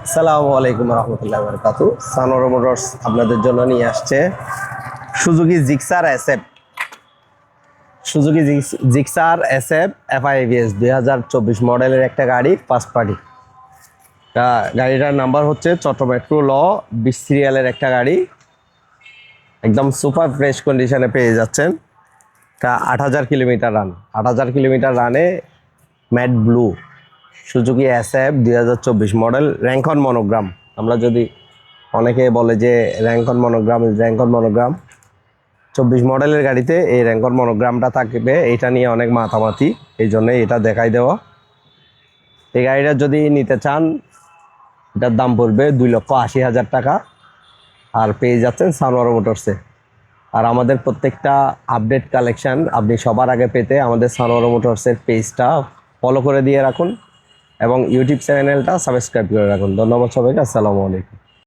আসসালামু আলাইকুম রহমতুল্লাহ বরকাতু। সানোর মোটরস আপনাদের জন্য নিয়ে আসছে Suzuki Gixxer SF. Suzuki Gixxer SF FIVS 2024 মডেলের একটা গাড়ি, ফার্স্ট পার্টি। গাড়িটার নাম্বার হচ্ছে চট্টগ্রাম মেট্রো ল 20 সিরিয়ালের একটা গাড়ি। একদম সুপার ফ্রেশ কন্ডিশনে পেয়ে যাচ্ছেন। 8000 কিলোমিটার রান, 8000 কিলোমিটার রানে matte blue Suzuki SF 2024 model, Rancon monogram. আমরা যদি অনেকে বলে যে র্যাঙ্কন মনোগ্রাম 24 মডেলের গাড়িতে এই র্যাঙ্কন মনোগ্রামটা থাকবে, এটা নিয়ে অনেক মাতামাতি, এই জন্য এটা দেখাই দেওয়া। এই গাড়িটা যদি নিতে চান এটার দাম পড়বে 2,80,000 টাকা, আর পেয়ে যাচ্ছেন সানোয়ার মোটরসে। আর আমাদের প্রত্যেকটা আপডেট কালেকশান আপনি সবার আগে পেতে আমাদের সানোয়ার মোটরসের পেজটা ফলো করে দিয়ে রাখুন এবং ইউটিউব চ্যানেলটা সাবস্ক্রাইব করে রাখুন। ধন্যবাদ সবাইকে। আসসালামু আলাইকুম।